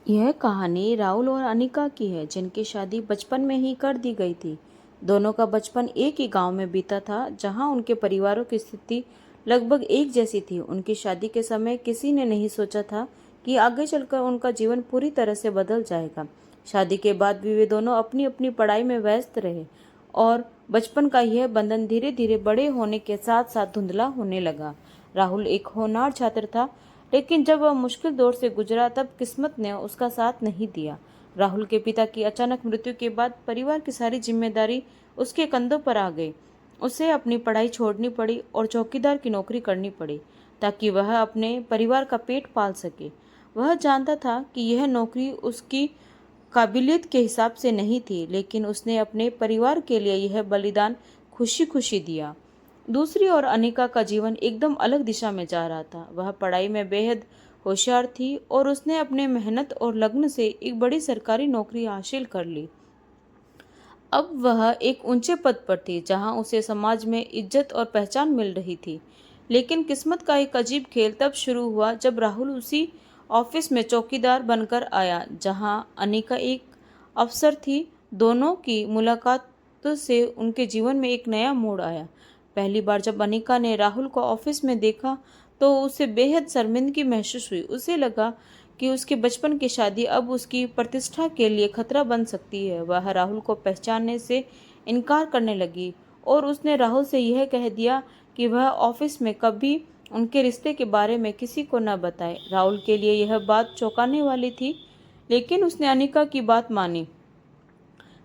यह कहानी राहुल और अनिका की है, जिनकी शादी बचपन में ही कर दी गई थी। दोनों का बचपन एक ही गांव में बीता था, जहां उनके परिवारों की स्थिति लगभग एक जैसी थी। उनकी शादी के समय किसी ने नहीं सोचा था कि आगे चलकर उनका जीवन पूरी तरह से बदल जाएगा। शादी के बाद भी वे दोनों अपनी अपनी पढ़ाई में व्यस्त रहे और बचपन का यह बंधन धीरे धीरे बड़े होने के साथ साथ धुंधला होने लगा। राहुल एक होनहार छात्र था, लेकिन जब वह मुश्किल दौर से गुजरा तब किस्मत ने उसका साथ नहीं दिया। राहुल के पिता की अचानक मृत्यु के बाद परिवार की सारी जिम्मेदारी उसके कंधों पर आ गई। उसे अपनी पढ़ाई छोड़नी पड़ी और चौकीदार की नौकरी करनी पड़ी, ताकि वह अपने परिवार का पेट पाल सके। वह जानता था कि यह नौकरी उसकी काबिलियत के हिसाब से नहीं थी, लेकिन उसने अपने परिवार के लिए यह बलिदान खुशी खुशी दिया। दूसरी ओर अनिका का जीवन एकदम अलग दिशा में जा रहा था। वह पढ़ाई में बेहद होशियार थी और उसने अपने मेहनत और लगन से एक बड़ी सरकारी नौकरी हासिल कर ली। अब वह एक ऊंचे पद पर थी, जहां उसे समाज में इज्जत और पहचान मिल रही थी। लेकिन किस्मत का एक अजीब खेल तब शुरू हुआ जब राहुल उसी ऑफिस में चौकीदार बनकर आया जहां अनिका एक अफसर थी। दोनों की मुलाकात से उनके जीवन में एक नया मोड़ आया। पहली बार जब अनिका ने राहुल को ऑफिस में देखा तो उसे बेहद शर्मिंदगी महसूस हुई। उसे लगा कि उसके बचपन की शादी अब उसकी प्रतिष्ठा के लिए खतरा बन सकती है। वह राहुल को पहचानने से इनकार करने लगी और उसने राहुल से यह कह दिया कि वह ऑफिस में कभी उनके रिश्ते के बारे में किसी को न बताए। राहुल के लिए यह बात चौंकाने वाली थी, लेकिन उसने अनिका की बात मानी।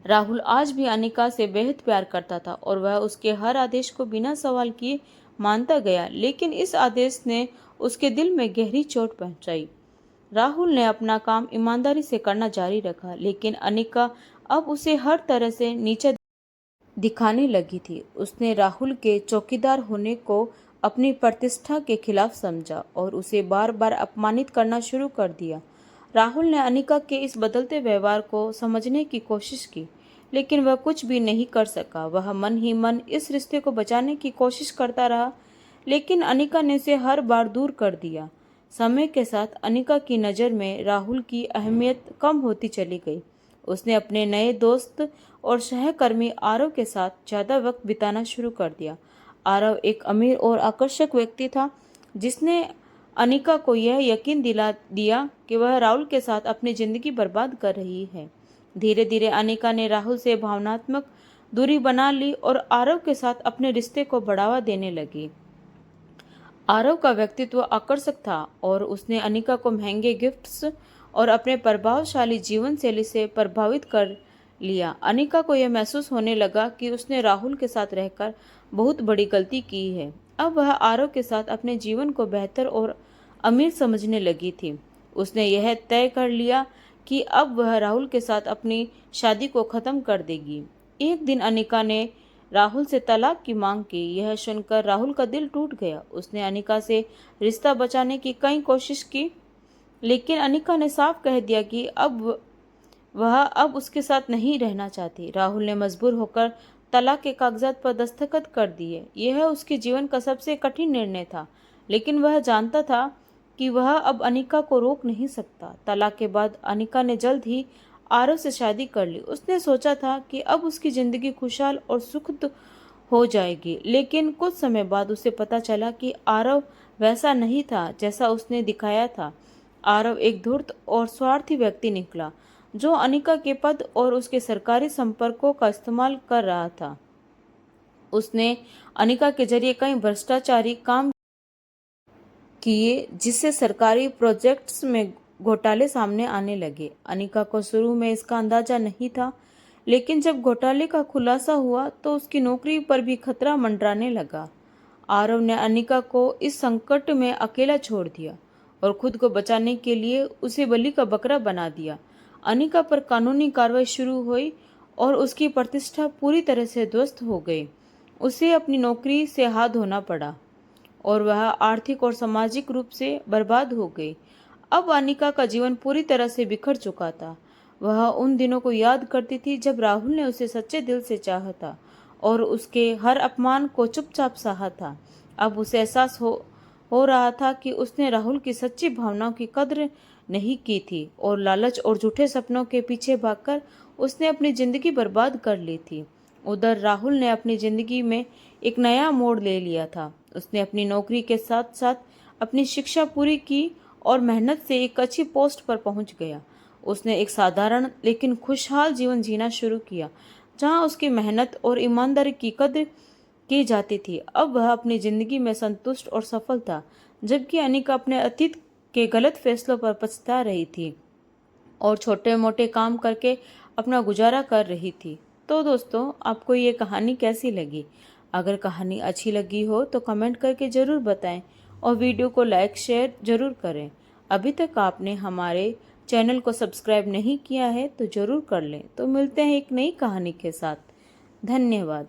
राहुल आज भी अनिका से बेहद प्यार करता था और वह उसके हर आदेश को बिना सवाल किए मानता गया, लेकिन इस आदेश ने उसके दिल में गहरी चोट पहुंचाई। राहुल ने अपना काम ईमानदारी से करना जारी रखा, लेकिन अनिका अब उसे हर तरह से नीचा दिखाने लगी थी। उसने राहुल के चौकीदार होने को अपनी प्रतिष्ठा के खिलाफ समझा और उसे बार बार अपमानित करना शुरू कर दिया। राहुल ने अनिका के इस बदलते व्यवहार को समझने की कोशिश की, लेकिन वह कुछ भी नहीं कर सका। वह मन ही मन इस रिश्ते को बचाने की कोशिश करता रहा, लेकिन अनिका ने इसे हर बार दूर कर दिया। समय के साथ अनिका की नज़र में राहुल की अहमियत कम होती चली गई। उसने अपने नए दोस्त और सहकर्मी आरव के साथ ज़्यादा वक्त बिताना शुरू कर दिया। आरव एक अमीर और आकर्षक व्यक्ति था, जिसने अनिका को यह यकीन दिला दिया कि वह राहुल के साथ अपनी जिंदगी बर्बाद कर रही है। धीरे धीरे अनिका ने राहुल से भावनात्मक दूरी बना ली और आरव के साथ अपने रिश्ते को बढ़ावा देने लगी। आरव का व्यक्तित्व आकर्षक था और उसने अनिका को महंगे गिफ्ट्स और अपने प्रभावशाली जीवन शैली से प्रभावित कर लिया। अनिका को यह महसूस होने लगा कि उसने राहुल के साथ रहकर बहुत बड़ी गलती की है। अब वह आरव के साथ अपने जीवन को बेहतर और अमीर समझने लगी थी। उसने यह तय कर लिया कि अब वह राहुल के साथ अपनी शादी को ख़त्म कर देगी। एक दिन अनिका ने राहुल से तलाक की मांग की। यह सुनकर राहुल का दिल टूट गया। उसने अनिका से रिश्ता बचाने की कई कोशिश की, लेकिन अनिका ने साफ कह दिया कि वह अब उसके साथ नहीं रहना चाहती। राहुल ने मजबूर होकर तलाक के कागजात पर दस्तखत कर दिए। यह उसके जीवन का सबसे कठिन निर्णय था, लेकिन वह जानता था कि वह अब अनिका को रोक नहीं सकता। तलाक के बाद अनिका ने जल्द ही आरव से शादी कर ली। उसने सोचा था कि अब उसकी जिंदगी खुशहाल और सुखद हो जाएगी, लेकिन कुछ समय बाद उसे पता चला कि आरव वैसा नहीं था जैसा उसने दिखाया था। आरव एक धूर्त और स्वार्थी व्यक्ति निकला, जो अनिका के पद और उसके सरकारी संपर्कों का इस्तेमाल कर रहा था। उसने अनिका के जरिए कई भ्रष्टाचारी काम किए, जिससे सरकारी प्रोजेक्ट्स में घोटाले सामने आने लगे। अनिका को शुरू में इसका अंदाजा नहीं था, लेकिन जब घोटाले का खुलासा हुआ तो उसकी नौकरी पर भी खतरा मंडराने लगा। आरव ने अनिका को इस संकट में अकेला छोड़ दिया और खुद को बचाने के लिए उसे बलि का बकरा बना दिया। अनिका पर कानूनी कार्रवाई शुरू हुई और उसकी प्रतिष्ठा पूरी तरह से ध्वस्त हो गई। उसे अपनी नौकरी से हाथ धोना पड़ा और वह आर्थिक और सामाजिक रूप से बर्बाद हो गई। अब अनिका का जीवन पूरी तरह से बिखर चुका था। वह उन दिनों को याद करती थी जब राहुल ने उसे सच्चे दिल से चाहा था और उसके हर अपमान को चुपचाप सहा था। अब उसे एहसास हो रहा था कि उसने राहुल की सच्ची भावनाओं की कद्र नहीं की थी और लालच और झूठे सपनों के पीछे भागकर उसने अपनी जिंदगी बर्बाद कर ली थी। उधर राहुल ने अपनी जिंदगी में एक नया मोड़ ले लिया था। उसने अपनी नौकरी के साथ साथ अपनी शिक्षा पूरी की और मेहनत से एक अच्छी पोस्ट पर पहुंच गया। उसने एक साधारण लेकिन खुशहाल जीवन जीना शुरू किया, जहां उसकी मेहनत और ईमानदारी की कद्र की जाती थी। अब वह अपनी जिंदगी में संतुष्ट और सफल था, जबकि अनिका अपने अतीत के गलत फैसलों पर पछता रही थी और छोटे मोटे काम करके अपना गुजारा कर रही थी। तो दोस्तों, आपको ये कहानी कैसी लगी? अगर कहानी अच्छी लगी हो तो कमेंट करके ज़रूर बताएं और वीडियो को लाइक शेयर ज़रूर करें। अभी तक आपने हमारे चैनल को सब्सक्राइब नहीं किया है तो ज़रूर कर लें। तो मिलते हैं एक नई कहानी के साथ। धन्यवाद।